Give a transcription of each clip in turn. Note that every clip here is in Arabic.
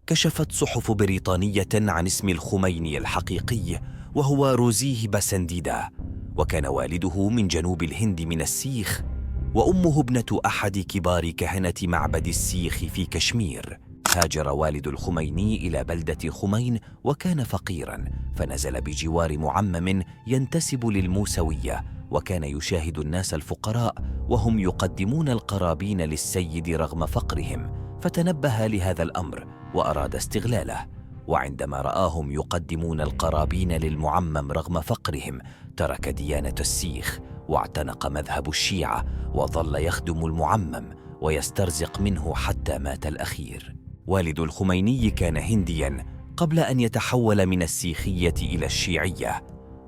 كشفت صحف بريطانية عن اسم الخميني الحقيقي، وهو روزيه بسنديدا، وكان والده من جنوب الهند من السيخ، وأمه ابنة أحد كبار كهنة معبد السيخ في كشمير. هاجر والد الخميني إلى بلدة خمين وكان فقيراً، فنزل بجوار معمم ينتسب للموسوية، وكان يشاهد الناس الفقراء وهم يقدمون القرابين للسيد رغم فقرهم، فتنبه لهذا الأمر وأراد استغلاله. وعندما رآهم يقدمون القرابين للمعمم رغم فقرهم، ترك ديانة السيخ واعتنق مذهب الشيعة، وظل يخدم المعمم ويسترزق منه حتى مات الأخير. والد الخميني كان هندياً قبل أن يتحول من السيخية إلى الشيعية،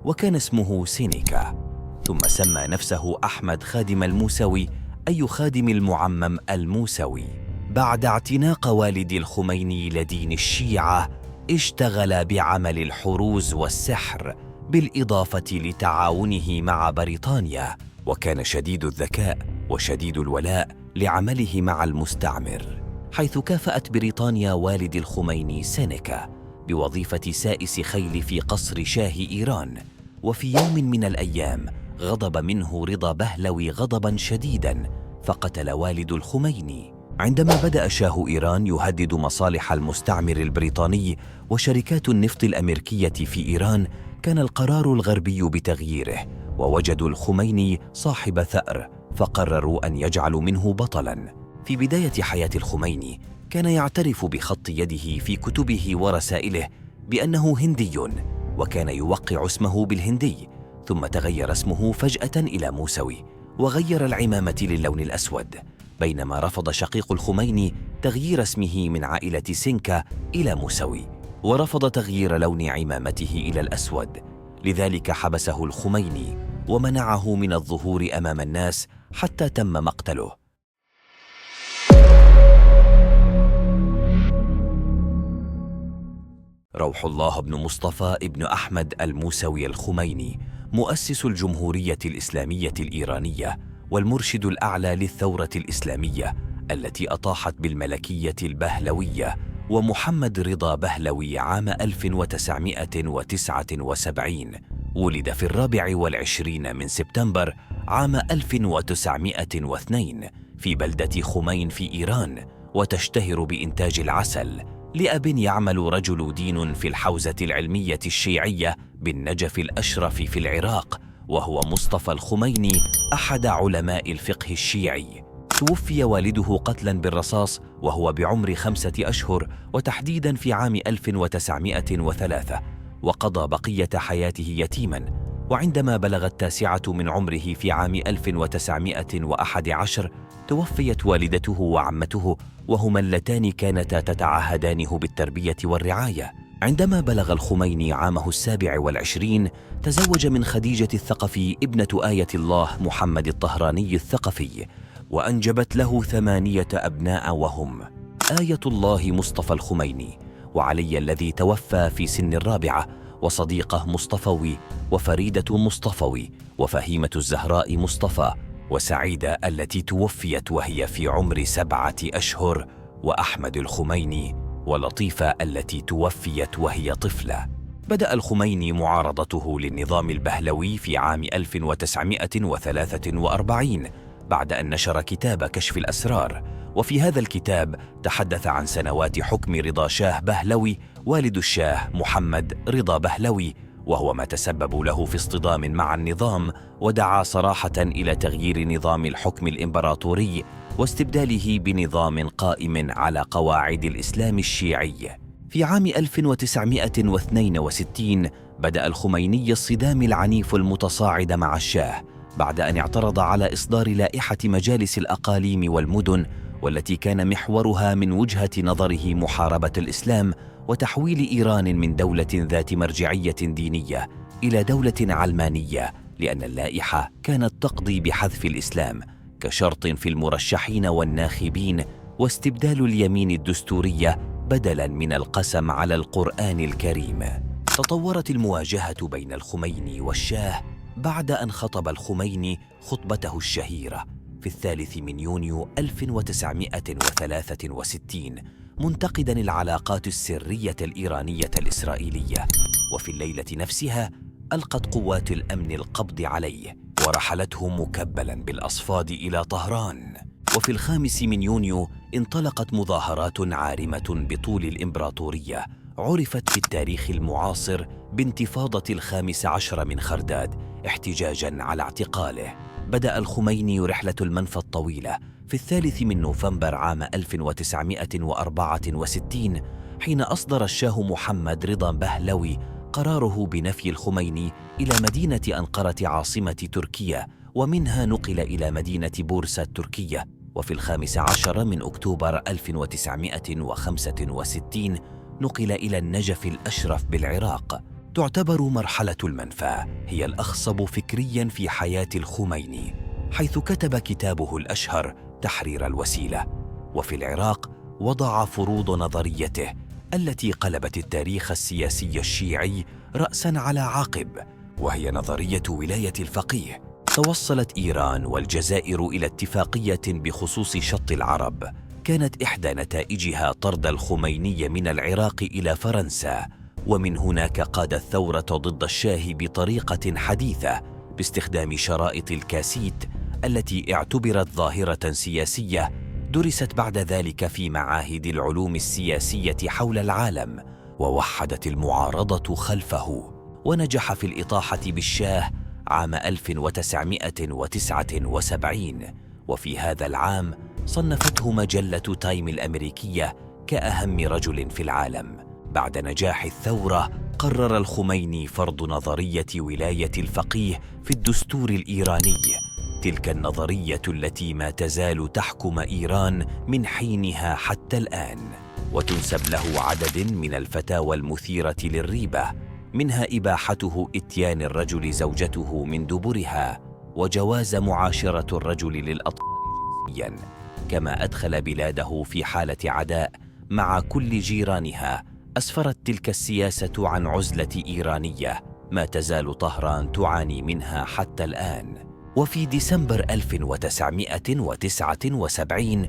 وكان اسمه سينيكا، ثم سمى نفسه أحمد خادم الموسوي، أي خادم المعمم الموسوي. بعد اعتناق والد الخميني لدين الشيعة، اشتغل بعمل الحروز والسحر، بالإضافة لتعاونه مع بريطانيا، وكان شديد الذكاء وشديد الولاء لعمله مع المستعمر، حيث كافأت بريطانيا والد الخميني سينيكا بوظيفة سائس خيل في قصر شاه إيران. وفي يوم من الأيام غضب منه رضا بهلوي غضباً شديداً، فقتل والد الخميني. عندما بدأ شاه إيران يهدد مصالح المستعمر البريطاني وشركات النفط الأمريكية في إيران، كان القرار الغربي بتغييره، ووجدوا الخميني صاحب ثأر، فقرروا أن يجعلوا منه بطلاً. في بداية حياة الخميني كان يعترف بخط يده في كتبه ورسائله بأنه هندي، وكان يوقع اسمه بالهندي، ثم تغير اسمه فجأة إلى موسوي، وغير العمامة للون الأسود، بينما رفض شقيق الخميني تغيير اسمه من عائلة سينكا إلى موسوي، ورفض تغيير لون عمامته إلى الأسود. لذلك حبسه الخميني ومنعه من الظهور أمام الناس حتى تم مقتله. روح الله بن مصطفى ابن أحمد الموسوي الخميني، مؤسس الجمهورية الإسلامية الإيرانية والمرشد الأعلى للثورة الإسلامية التي أطاحت بالملكية البهلوية، ومحمد رضا بهلوي عام 1979. ولد في 24 من سبتمبر عام 1902 في بلدة خمين في إيران، وتشتهر بإنتاج العسل، لأب يعمل رجل دين في الحوزة العلمية الشيعية بالنجف الأشرف في العراق، وهو مصطفى الخميني أحد علماء الفقه الشيعي. توفي والده قتلا بالرصاص وهو بعمر 5 أشهر، وتحديدا في عام 1903، وقضى بقية حياته يتيما. وعندما بلغ 9 من عمره في عام 1911 توفيت والدته وعمته، وهما اللتان كانتا تتعهدانه بالتربية والرعاية. عندما بلغ الخميني عامه 27 تزوج من خديجة الثقفي ابنة آية الله محمد الطهراني الثقفي، وأنجبت له 8 أبناء، وهم آية الله مصطفى الخميني، وعلي الذي توفى في سن 4، وصديقه مصطفوي، وفريدة مصطفوي، وفهيمة الزهراء مصطفى، وسعيدة التي توفيت وهي في عمر 7 أشهر، وأحمد الخميني، ولطيفة التي توفيت وهي طفلة. بدأ الخميني معارضته للنظام البهلوي في عام 1943 بعد أن نشر كتاب كشف الأسرار، وفي هذا الكتاب تحدث عن سنوات حكم رضا شاه بهلوي والد الشاه محمد رضا بهلوي، وهو ما تسبب له في اصطدام مع النظام، ودعا صراحة إلى تغيير نظام الحكم الإمبراطوري واستبداله بنظام قائم على قواعد الإسلام الشيعي. في عام 1962 بدأ الخميني الصدام العنيف المتصاعد مع الشاه، بعد أن اعترض على إصدار لائحة مجالس الأقاليم والمدن، والتي كان محورها من وجهة نظره محاربة الإسلام وتحويل إيران من دولة ذات مرجعية دينية إلى دولة علمانية، لأن اللائحة كانت تقضي بحذف الإسلام كشرط في المرشحين والناخبين، واستبدال اليمين الدستورية بدلاً من القسم على القرآن الكريم. تطورت المواجهة بين الخميني والشاه بعد أن خطب الخميني خطبته الشهيرة في 3 من يونيو 1963، منتقداً العلاقات السرية الإيرانية الإسرائيلية. وفي الليلة نفسها ألقت قوات الأمن القبض عليه ورحلته مكبلاً بالأصفاد إلى طهران. وفي 5 من يونيو انطلقت مظاهرات عارمة بطول الإمبراطورية عرفت في التاريخ المعاصر بانتفاضة 15 من خرداد احتجاجاً على اعتقاله. بدأ الخميني رحلة المنفى الطويلة في 3 من نوفمبر عام 1964 حين أصدر الشاه محمد رضا بهلوي قراره بنفي الخميني إلى مدينة أنقرة عاصمة تركيا، ومنها نقل إلى مدينة بورصة التركية. وفي 15 من أكتوبر 1965 نقل إلى النجف الأشرف بالعراق. تعتبر مرحلة المنفى هي الأخصب فكرياً في حياة الخميني، حيث كتب كتابه الأشهر تحرير الوسيلة. وفي العراق وضع فروض نظريته التي قلبت التاريخ السياسي الشيعي رأساً على عقب، وهي نظرية ولاية الفقيه. توصلت إيران والجزائر إلى اتفاقية بخصوص شط العرب، كانت إحدى نتائجها طرد الخميني من العراق إلى فرنسا. ومن هناك قاد الثورة ضد الشاه بطريقة حديثة باستخدام شرائط الكاسيت التي اعتبرت ظاهرة سياسية درست بعد ذلك في معاهد العلوم السياسية حول العالم، ووحدت المعارضة خلفه. ونجح في الإطاحة بالشاه عام 1979. وفي هذا العام صنفته مجلة تايم الأمريكية كأهم رجل في العالم. بعد نجاح الثورة قرر الخميني فرض نظرية ولاية الفقيه في الدستور الإيراني، تلك النظرية التي ما تزال تحكم إيران من حينها حتى الآن، وتنسب له عدد من الفتاوى المثيرة للريبة، منها إباحته إتيان الرجل زوجته من دبرها، وجواز معاشرة الرجل للأطفال جنسياً، كما أدخل بلاده في حالة عداء مع كل جيرانها. أسفرت تلك السياسة عن عزلة إيرانية ما تزال طهران تعاني منها حتى الآن. وفي ديسمبر 1979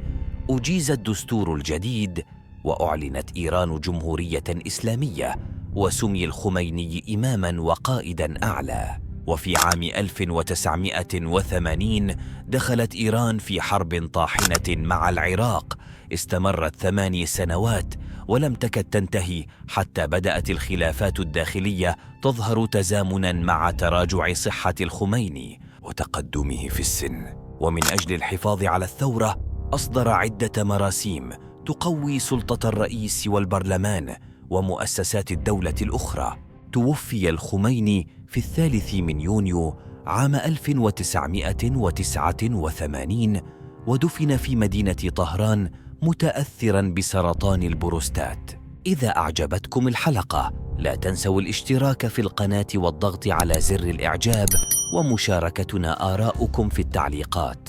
أجيز الدستور الجديد، وأعلنت إيران جمهورية إسلامية، وسمي الخميني إماماً وقائداً أعلى. وفي عام 1980 دخلت إيران في حرب طاحنة مع العراق استمرت 8 سنوات ولم تكد تنتهي، حتى بدأت الخلافات الداخلية تظهر تزامناً مع تراجع صحة الخميني وتقدمه في السن. ومن أجل الحفاظ على الثورة أصدر عدة مراسيم تقوي سلطة الرئيس والبرلمان ومؤسسات الدولة الأخرى. توفي الخميني في 3 من يونيو عام 1989 ودفن في مدينة طهران متأثراً بسرطان البروستات. إذا أعجبتكم الحلقة لا تنسوا الاشتراك في القناة والضغط على زر الإعجاب، ومشاركتنا آراءكم في التعليقات.